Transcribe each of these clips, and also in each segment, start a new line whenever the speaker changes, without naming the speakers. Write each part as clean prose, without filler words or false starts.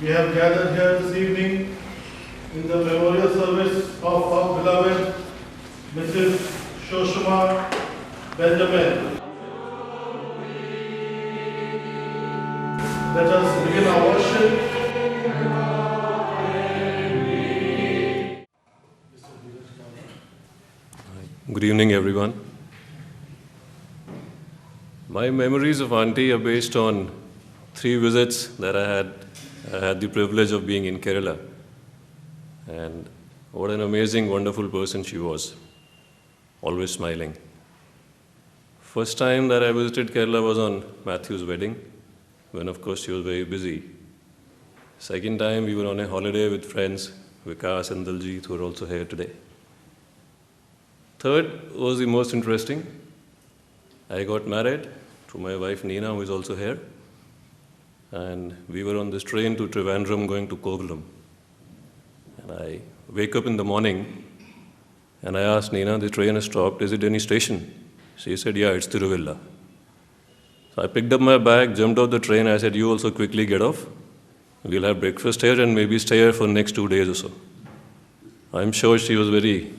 we have gathered here this evening in the memorial service of our beloved Mrs. Shoshama Benjamin. Let us begin our worship.
Good evening, everyone. My memories of Auntie are based on 3 visits that I had the privilege of being in Kerala. And what an amazing, wonderful person she was, always smiling. First time that I visited Kerala was on Matthew's wedding, when of course she was very busy. Second time we were on a holiday with friends, Vikas and Daljit, who are also here today. Third was the most interesting. I got married to my wife Neena, who is also here. And we were on this train to Trivandrum going to Kovalam. And I wake up in the morning and I asked Neena, the train has stopped, is it any station? She said, yeah, it's Tiruvilla. So I picked up my bag, jumped off the train. I said, you also quickly get off. We'll have breakfast here and maybe stay here for the next 2 days or so. I'm sure she was very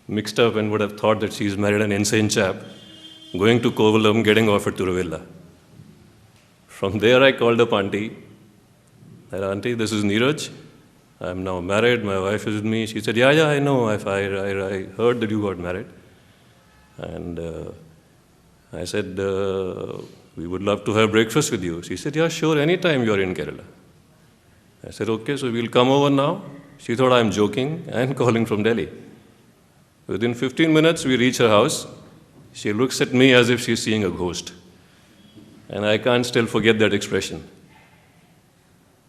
mixed up and would have thought that she's married an insane chap, going to Kovalam, getting off at Tiruvilla. From there I called up Auntie. I said, Auntie, this is Neeraj. I'm now married, my wife is with me. She said, yeah, I know, I heard that you got married. And I said, we would love to have breakfast with you. She said, yeah, sure, anytime you're in Kerala. I said, okay, so we'll come over now. She thought I'm joking and calling from Delhi. Within 15 minutes, we reach her house. She looks at me as if she's seeing a ghost. And I can't still forget that expression.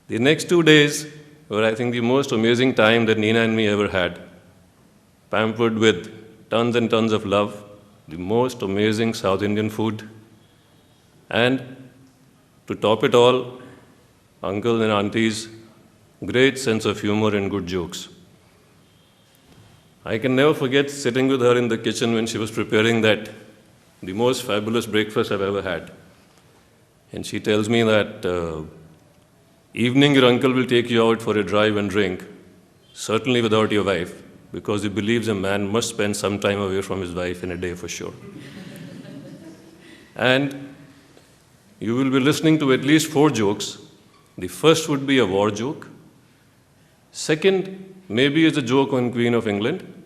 The next 2 days were, I think, the most amazing time that Neena and me ever had. Pampered with tons and tons of love, the most amazing South Indian food, and to top it all, uncle and auntie's great sense of humor and good jokes. I can never forget sitting with her in the kitchen when she was preparing the most fabulous breakfast I've ever had. And she tells me that evening your uncle will take you out for a drive and drink, certainly without your wife, because he believes a man must spend some time away from his wife in a day for sure. And you will be listening to at least 4 jokes. The first would be a war joke. Second, maybe is a joke on Queen of England.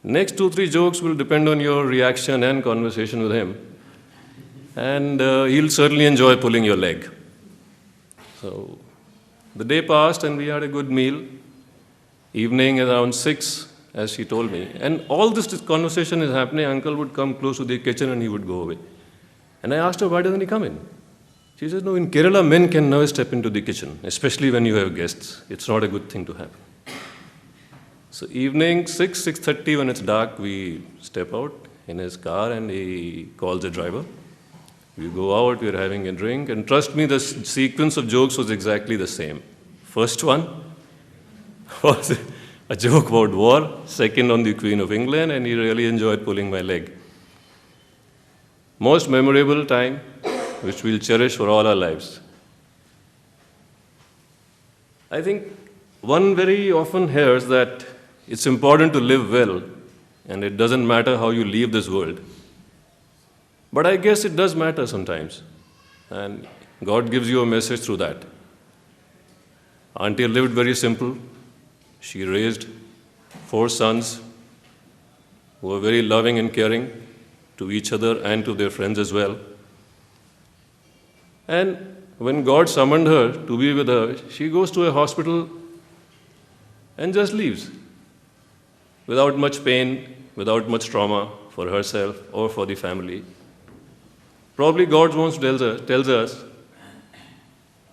Next 2-3 jokes will depend on your reaction and conversation with him. And he'll certainly enjoy pulling your leg. So the day passed and we had a good meal. Evening around 6, as she told me. And all this conversation is happening. Uncle would come close to the kitchen and he would go away. And I asked her, why doesn't he come in? She said, no, in Kerala, men can never step into the kitchen, especially when you have guests. It's not a good thing to happen. So evening, 6:30, when it's dark, we step out in his car and he calls the driver. We go out, we're having a drink, and trust me, the sequence of jokes was exactly the same. First one was a joke about war, second on the Queen of England, and he really enjoyed pulling my leg. Most memorable time, which we'll cherish for all our lives. I think one very often hears that it's important to live well, and it doesn't matter how you leave this world. But I guess it does matter sometimes, and God gives you a message through that. Auntie lived very simple. She raised 4 sons who were very loving and caring to each other and to their friends as well. And when God summoned her to be with her, she goes to a hospital and just leaves without much pain, without much trauma for herself or for the family. Probably God wants to tells us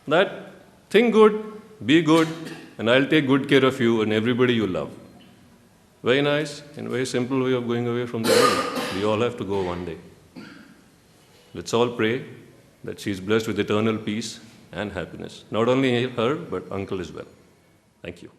that think good, be good, and I'll take good care of you and everybody you love. Very nice and very simple way of going away from the world. We all have to go one day. Let's all pray that she's blessed with eternal peace and happiness. Not only her, but uncle as well. Thank you.